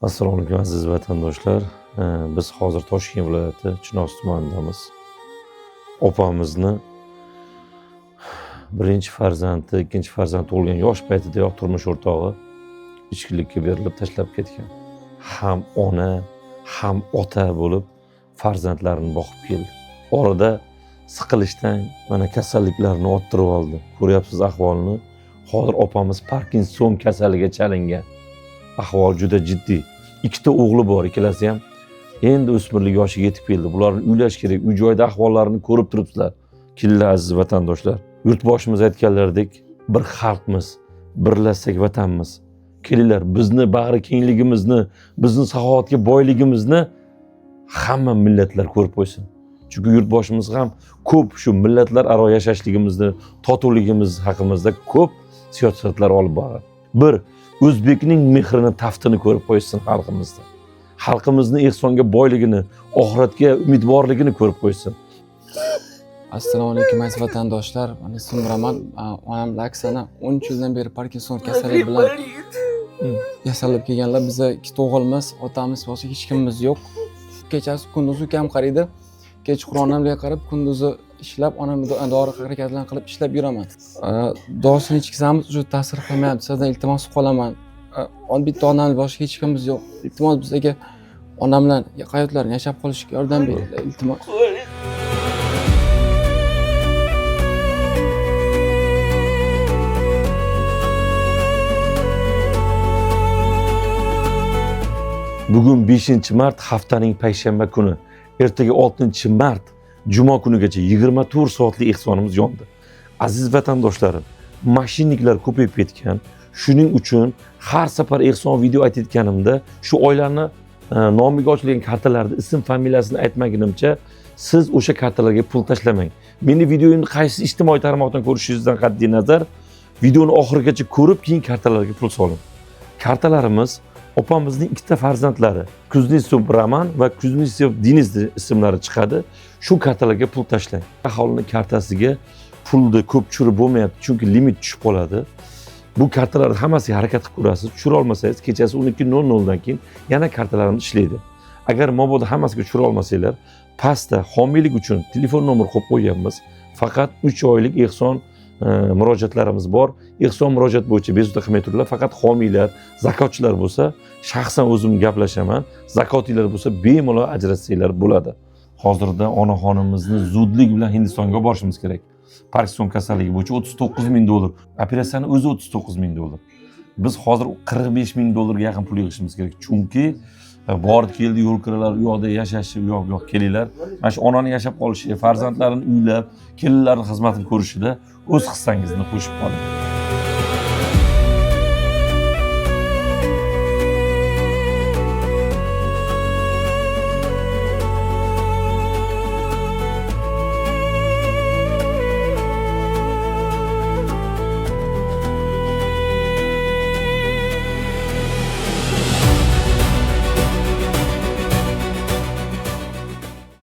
Assalomu alaykum aziz vatandoshlar. Biz hozir Toshkent viloyati Chinoz tumanidamiz. Opamizni birinchi farzandi, ikkinchi farzand tug'ilgan yosh paytidayoq turmush o'rtog'i ichkilikka berilib tashlab ketgan. Ham ona, ham ota bo'lib farzandlarini boqib keldi. Orada siqilishdan mana kasalliklarni orttirib oldi. Ko'ryapsiz ahvolni. Hozir opamiz Parkinson kasaliga chalingan. Ahvol juda jiddiy. Ikkita o'g'li bor, ikkalasi ham endi o'smirlik yoshiga yetib keldi. Bularni uylash kerak. Uy joyda ahvollarini ko'rib turibsizlar. Kelinglar aziz vatandoshlar. Yurtboshimiz aytganlaridek, bir xalqmiz, birlashsak vatanmiz. Kelinglar, bizni bag'ri kengligimizni, bizni saxovatga boyligimizni hamma millatlar ko'rib qo'ysin. Chunki yurtboshimiz ham ko'p shu millatlar aro yashashligimizni, totuvligimiz haqimizda ko'p siyosatlar olib boradi. Bir O'zbekning mehrini, taftini ko'rib qo'ysin xalqimizda. Xalqimizni ehsonga boyligini, oxiratga umidvorligini ko'rib qo'ysin. Assalomu alaykum aziz vatandoshlar. Men ismim Roman. Onam Laksana 13 yildan beri Parkinson kasalligi bilan kasallanib kelganlar. Bizda ikkita o'g'ilmiz, otamiz, boshqa hech kimimiz yo'q. Kechasi kunduzi ukam qaraydi. Kechqurun onamga qarab, kunduzi ishlab, onam dori harakatlarni qilib ishlab yuraman. Dorisini ichkizamiz, o'sha ta'sir qilmayapti. Sizdan iltimos qolaman. Bitta onamiz, boshqa hech kimimiz yo'q. Iltimos bizga onam bilan hayotlarini yashab qolishga yordam beringlar, iltimos. Bugun 5-mart haftaning payshanba kuni. Ertaga 6-mart juma kunigacha 24 soatli ehsonimiz yondi. Aziz vatandoshlarim, mashinniklar ko'payib ketgan. Shuning uchun har safar ehson video aytayotganimda shu oilani nomiga ochilgan kartalarda ism familiyasini aytmagunimcha siz o'sha kartalarga pul tashlamang. Meni videoyimni qaysi ijtimoiy tarmoqdan ko'rishingizdan qat'iy nazar, videoni oxirigacha ko'rib, keyin kartalarga pul soling. Kartalarimiz opamizning ikkita farzandlari, Kuznetsov Roman va Kuznetsov Denis ismlari chiqadi. Shu kartalarga pul tashlang. Aholining kartasiga pulni ko'p tushirib bo'lmayapti, chunki limit tushib qoladi. Bu kartalarni hammasiga harakat qilib ko'rasiz. Tushira olmasangiz, kechasi 12:00 dan keyin yana kartalarimiz ishlaydi. Agar mabodo hammasiga tushira olmasanglar, pastda homiylik uchun telefon nomer qo'yib qo'yganmiz. Faqat 3 oylik ehson murojaatlarimiz bor. Ehson murojaat bo'yicha bezovta qilmay turinglar. Faqat homiylar, zakotchilar bo'lsa, shaxsan o'zim gaplashaman. Zakotilar bo'lsa, bemalol ajratsanglar bo'ladi. Hozirda onaxonimizni zudlik bilan Hindistonga borishimiz kerak. Parkinson kasalligi bo'yicha $39,000. Operatsiyani o'zi $39,000. Biz hozir $45,000 yaqin pul yig'ishimiz kerak. Chunki borib keldi, yo'l kiralar, u yoqda yashashi, u yoq kelinglar. Mana shu onani yashab qolishi, farzandlarini uylab, kelinlarning xizmatini ko'rishida o'z hissangizni qo'shib qoling.